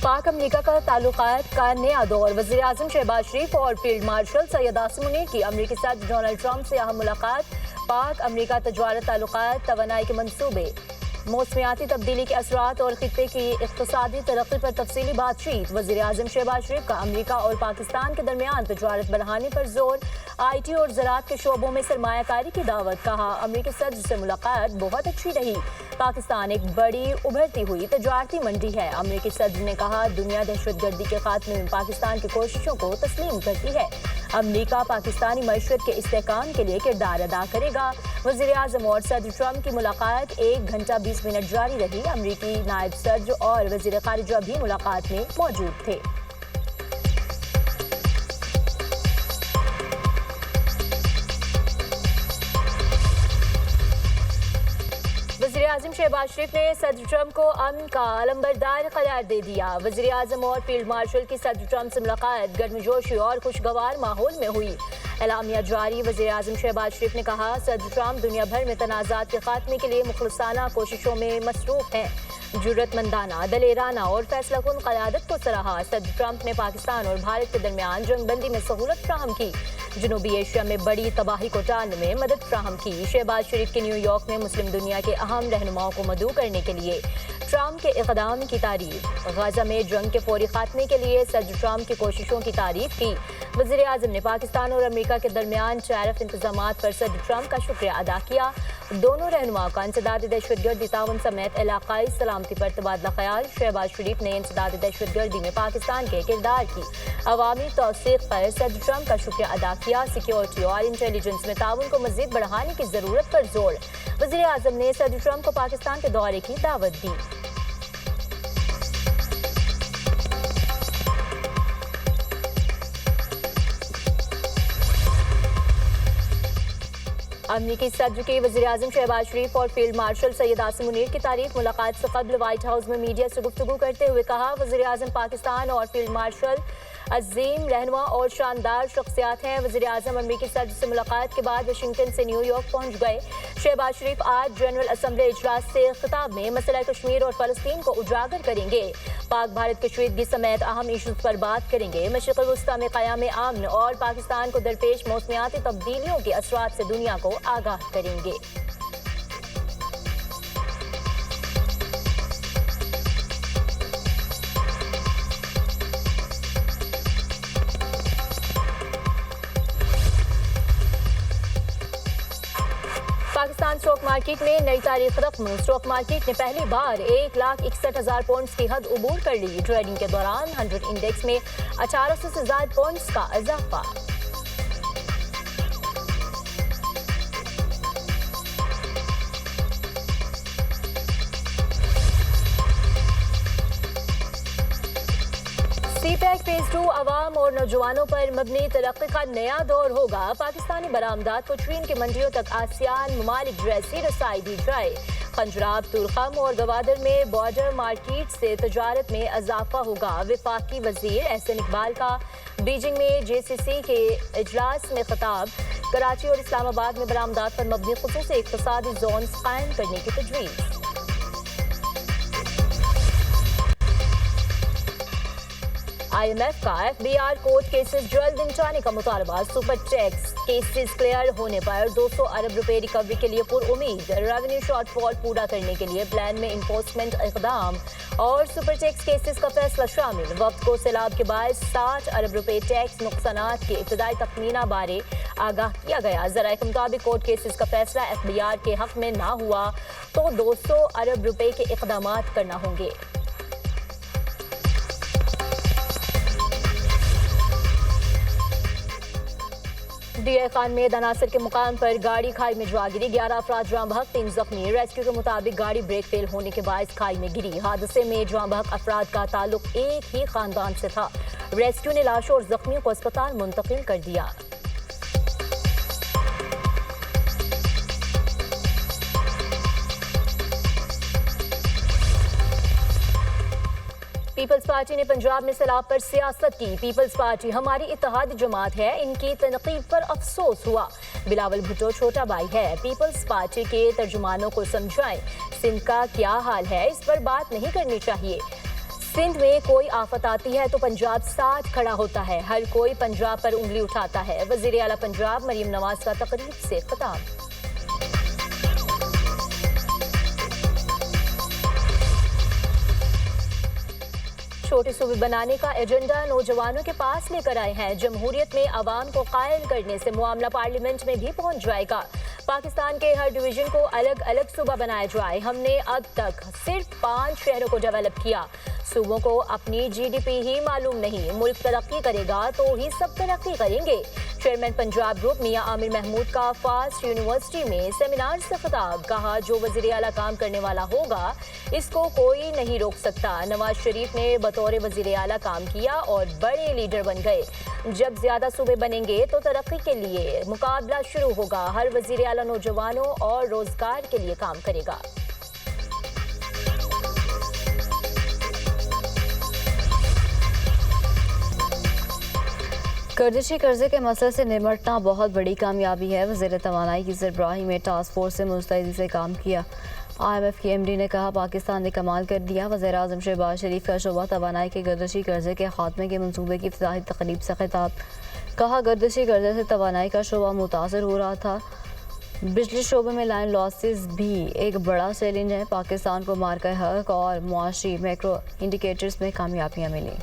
पाक अमरीका का ताल्लुकात का नया दौर। वज़ीर आज़म शहबाज शरीफ और फील्ड मार्शल सैयद आसिम मुनीर की अमरीकी सदर डोनाल्ड ट्रंप से अहम मुलाकात। पाक अमरीका तजारत ताल्लुकात, तवानाई के मनसूबे, मौसमियाती तब्दीली के असरात और खित्ते की इक़्तिसादी तरक्की पर तफसीली बातचीत। वज़ीर आज़म शहबाज शरीफ का अमरीका और पाकिस्तान के दरमियान तजारत बढ़ाने पर जोर। IT और ज़राअत के शोबों में सरमायाकारी की दावत। कहा, अमरीकी सदर से मुलाकात बहुत अच्छी रही। पाकिस्तान एक बड़ी उभरती हुई तजारती मंडी है। अमरीकी सदर ने कहा, दुनिया दहशतगर्दी के खात्मे में पाकिस्तान की कोशिशों को तस्लीम करती है। अमरीका पाकिस्तानी मईशत के इस्तेहकाम के लिए किरदार अदा करेगा। वज़ीर आज़म और सदर ट्रंप की मुलाकात 1 घंटा 20 मिनट जारी रही। अमरीकी नायब सदर और वज़ीर ख़ारिजा भी मुलाकात में मौजूद थे। वज़ीर आज़म शहबाज शरीफ ने सदर ट्रंप को अमन का अलंबरदार करार दे दिया। वज़ीर आज़म और फील्ड मार्शल की सदर ट्रंप से मुलाकात गर्मजोशी और खुशगवार माहौल में हुई। एलामिया जारी। वज़ीर आज़म शहबाज शरीफ ने कहा, सदर ट्रंप दुनिया भर में तनाज़ात के खात्मे के लिए मुखलसाना कोशिशों में मसरूफ़ हैं। जुर्रतमंदाना, दलेराना और फैसलाकुन क़यादत को सराहा। सदर ट्रंप ने पाकिस्तान और भारत के दरमियान जंगबंदी में सहूलत फ्राहम की। जनूबी एशिया में बड़ी तबाही को टालने में मदद फ्राहम की। शहबाज शरीफ के न्यूयॉर्क में मुस्लिम दुनिया के अहम रहनुमाओं को मदऊ करने के लिए ट्रंप के इक़दाम की तारीफ। गाज़ा में जंग के फौरी खात्मे के लिए सदर ट्रंप की कोशिशों की तारीफ की। वज़ीर आज़म ने पाकिस्तान और अमरीका के दरमियान टैरिफ इंतजामात पर सदर ट्रंप का शुक्रिया अदा किया। दोनों रहनुमाओं का इंसदाद दहशतगर्दी ताउन समेत इलाकाई सलामती पर तबादला ख्याल। शहबाज शरीफ ने इंसदाद दहशतगर्दी में पाकिस्तान के किरदार की अवामी तौसीक़ पर सदर ट्रंप का शुक्रिया अदा किया। सिक्योरिटी और इंटेलिजेंस में ताउन को मज़ीद बढ़ाने की ज़रूरत पर जोर। वज़ीर आज़म ने सदर ट्रंप को पाकिस्तान के दौरे की दावत दी। अमरीकी सदर के वज़ीर आज़म शहबाज शरीफ और फील्ड मार्शल सैयद आसिम मुनीर की तारीफ। मुलाकात से कबल व्हाइट हाउस में मीडिया से गुफ्तगू करते हुए कहा, वज़ीर आज़म पाकिस्तान और फील्ड मार्शल अजीम रहनुमा और शानदार शख्सियात हैं। वज़ीर आज़म अमरीकी सदर से मुलाकात के बाद वाशिंगटन से न्यूयॉर्क पहुँच गए। शहबाज शरीफ आज जनरल असम्बली इजलास से खिताब में मसला कश्मीर और फ़लस्तीन को उजागर करेंगे। पाक भारत कशीदगी समेत अहम इशूज़ पर बात करेंगे। मशरिक़ वस्ता में क़याम अमन और पाकिस्तान को दरपेश मौसमियाती तब्दीलियों के असरात से दुनिया को आगाह करेंगे। पाकिस्तान स्टॉक मार्केट में नई तारीख रकम। स्टॉक मार्केट ने पहली बार 1,61,000 पॉइंट्स की हद उबूर कर ली। ट्रेडिंग के दौरान 100 इंडेक्स में 1800 से ज्यादा पॉइंट्स का इजाफा। CPEC फेज 2 अवाम और नौजवानों पर मबनी तरक्की का नया दौर होगा। पाकिस्तानी बरामदात को चीन की मंडियों तक आसियान ममालिक जैसी रसाई दी जाए। पंजाब, तुर्खम और गवादर में बॉर्डर मार्केट से तजारत में इजाफा होगा। वफाकी वजीर एहसन इकबाल का बीजिंग में JCC के इजलास में खिताब। कराची और इस्लामाबाद में बरामदात पर मबनी खुसूसी इक़्तिसादी जोन कायम करने की तजवीज़। IMF का FBR कोर्ट केसेस जल्द निपटाने का मुतालबा। सुपर टैक्स केसेस क्लियर होने पर 200 अरब रुपए रिकवरी के लिए पुरउम्मीद। रेवेन्यू शॉर्टफॉल पूरा करने के लिए प्लान में इन्फोर्समेंट इक़दाम और सुपर टैक्स केसेस का फैसला शामिल। वक्त को सैलाब के बाद 60 अरब रुपए टैक्स नुकसानात के इब्तदाई तखमीना बारे आगाह किया गया। ज़राए के मुताबिक कोर्ट केसेस का फैसला FBR के हक में ना हुआ तो 200 अरब रुपए के इक़दामात करना होंगे। DI खान में दनासर के मुकाम पर गाड़ी खाई में जा गिरी। 11 अफराद जाँ बहक, 3 जख्मी। रेस्क्यू के मुताबिक गाड़ी ब्रेक फेल होने के बायस खाई में गिरी। हादसे में जाँ बहक अफराद का ताल्लुक एक ही खानदान से था। रेस्क्यू ने लाशों और जख्मियों को अस्पताल मुंतकिल कर दिया। पीपल्स पार्टी ने पंजाब में सैलाब पर सियासत की। पीपल्स पार्टी हमारी इत्तेहादी जमात है, इनकी तनकीद पर अफसोस हुआ। बिलावल भुट्टो छोटा भाई है, पीपल्स पार्टी के तर्जुमानों को समझाएं सिंध का क्या हाल है, इस पर बात नहीं करनी चाहिए। सिंध में कोई आफत आती है तो पंजाब साथ खड़ा होता है, हर कोई पंजाब पर उंगली उठाता है। वजीर आला पंजाब मरीम नवाज का तकरीर से खिताब। छोटे सूबे बनाने का एजेंडा नौजवानों के पास लेकर आए हैं। जमहूरियत में अवाम को कायल करने से मामला पार्लियामेंट में भी पहुंच जाएगा। पाकिस्तान के हर डिवीजन को अलग अलग सूबा बनाया जाए। हमने अब तक सिर्फ 5 शहरों को डेवलप किया। सूबों को अपनी जीडीपी ही मालूम नहीं। मुल्क तरक्की करेगा तो ही सब तरक्की करेंगे। चेयरमैन पंजाब ग्रुप मियां आमिर महमूद का फास्ट यूनिवर्सिटी में सेमिनार से खिताब। कहा, जो वजीर आला काम करने वाला होगा इसको कोई नहीं रोक सकता। नवाज शरीफ ने बतौर वजीर आला काम किया और बड़े लीडर बन गए। जब ज्यादा सूबे बनेंगे तो तरक्की के लिए मुकाबला शुरू होगा। हर वजीर आला नौजवानों और रोजगार के लिए काम करेगा। गर्दिशी कर्जे के मसले से निपटना बहुत बड़ी कामयाबी है। वज़ीर तवानाई की सरबराही में टास्क फोर्स से मुस्तैदी से काम किया। IMF की MD ने कहा, पाकिस्तान ने कमाल कर दिया। वज़ीर आज़म शहबाज शरीफ का शोबा तवानाई के गर्दिशी कर्जे के खात्मे के मंसूबे की इफ्तिताही तकरीब से खिताब। कहा, गर्दिशी कर्जे से तवानाई का शोबा मुतासर हो रहा था। बिजली शोबे में लाइन लॉसेस भी एक बड़ा चैलेंज है। पाकिस्तान को मार्का हक और मुआशी मैक्रो इंडिकेटर्स में कामयाबियाँ मिली।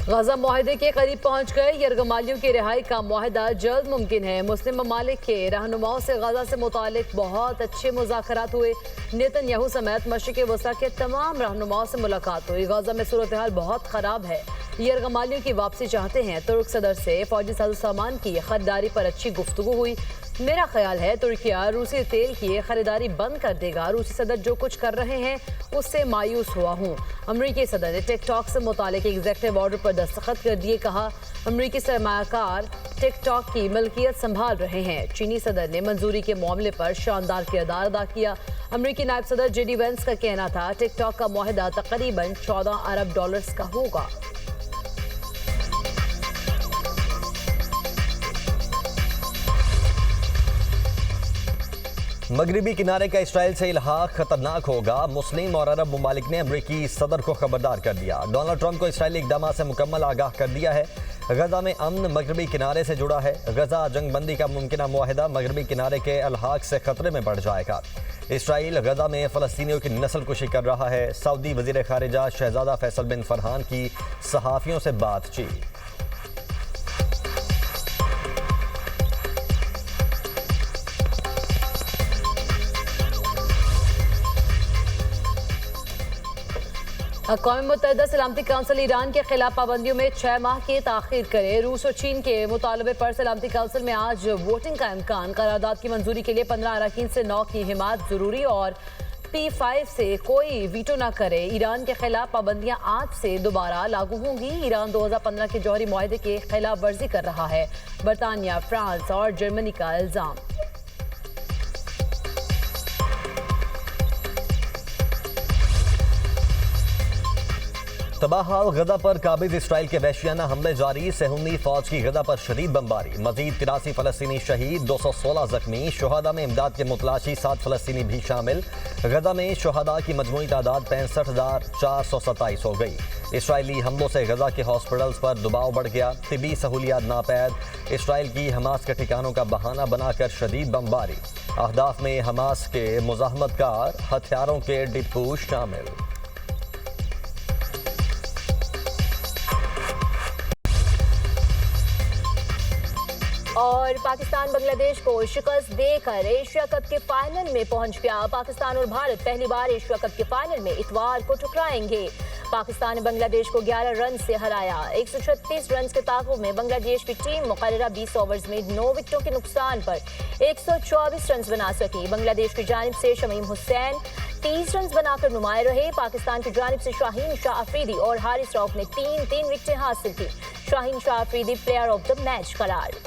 गजा मुआहदे के करीब पहुंच गए। यरगमालियों की रिहाई का मुआहदा जल्द मुमकिन है। मुस्लिम ममालिक के रहनुमाओं से गजा से मुतालिक बहुत अच्छे मुज़ाकरात हुए। नेतन्याहू समेत मशरिक़ वस्ता के तमाम रहनुमाओं से मुलाकात हुई। गजा में सूरत हाल बहुत ख़राब है। यरगमालियों की वापसी चाहते हैं। तुर्क सदर से फौजी सामान की खरीदारी पर अच्छी गुफ्तगू हुई। मेरा ख्याल है तुर्किया रूसी तेल की खरीदारी बंद कर देगा। रूसी सदर जो कुछ कर रहे हैं उससे मायूस हुआ हूँ। अमरीकी सदर ने टिकटॉक से मुतालिक एग्जेक्टिव ऑर्डर पर दस्तखत कर दिए। कहा, अमरीकी सरमायाकार टिकटॉक की मिल्कियत संभाल रहे हैं। चीनी सदर ने मंजूरी के मामले पर शानदार किरदार अदा किया। अमरीकी नायब सदर JD वेंस का कहना था, टिकटॉक का मुआहदा तकरीबन $14 अरब का होगा। मगरबी किनारे का इसराइल से इल्हाक खतरनाक होगा। मुस्लिम और अरब ममालिक ने अमरीकी सदर को खबरदार कर दिया। डोनाल्ड ट्रंप को इसराइली इकदाम से मुकम्मल आगाह कर दिया है। गजा में अमन मगरबी किनारे से जुड़ा है। गजा जंगबंदी का मुमकिन मुआहदा मगरबी किनारे के इल्हाक से खतरे में बढ़ जाएगा। इसराइल गजा में फ़लस्तीनियों की नस्लकुशी कर रहा है। सऊदी वज़ीर ख़ारिजा शहजादा फैसल बिन फरहान की सहाफ़ियों से बातचीत। अक़वाम मुत्तहिदा सलामती काउंसिल ईरान के खिलाफ पाबंदियों में 6 माह की ताख़ीर करे। रूस और चीन के मुतालबे पर सलामती काउंसिल में आज वोटिंग का इम्कान। करारदाद की मंजूरी के लिए 15 अरकान से 9 की हिमायत जरूरी और P5 से कोई वीटो न करे। ईरान के खिलाफ पाबंदियां आज से दोबारा लागू होंगी। ईरान 2015 के जौहरी मुआहदे की खिलाफ वर्जी कर रहा है। बरतानिया, फ्रांस और जर्मनी का इल्जाम। तबाहाल गजा पर काबिज इसराइल के वहशियाना हमले जारी। सहूनी फौज की गजा पर शदीद बमबारी। मजीद 83 फ़लस्तीनी शहीद, 216 जख्मी। शुहदा में इमदाद के मुतलाशी 7 फ़लस्तीनी भी शामिल। गजा में शुहदा की मजमूई तादाद 65,427 हो गई। इसराइली हमलों से गजा के हॉस्पिटल्स पर दबाव बढ़ गया। तिबी सहूलियात नापैद। इसराइल की हमास के ठिकानों का बहाना बनाकर शदीद बमबारी। अहदाफ में हमास के मुज़ाहमतकार हथियारों के डिपो शामिल। और पाकिस्तान बांग्लादेश को शिकस्त देकर एशिया कप के फाइनल में पहुंच गया। पाकिस्तान और भारत पहली बार एशिया कप के फाइनल में इतवार को टकराएंगे। पाकिस्तान ने बांग्लादेश को 11 रन से हराया। 136 रन के ताक़ुब में बांग्लादेश की टीम मुकर्ररा 20 ओवर्स में 9 विकेटों के नुकसान पर 124 रन बना सकी। बांग्लादेश की जानिब से शमीम हुसैन 30 रन बनाकर नुमाया रहे। पाकिस्तान की जानिब से शाहीन शाह अफरीदी और हारिस रऊफ ने 3-3 विकेटें हासिल की। Shaheen Shah Afridi player of the match करार।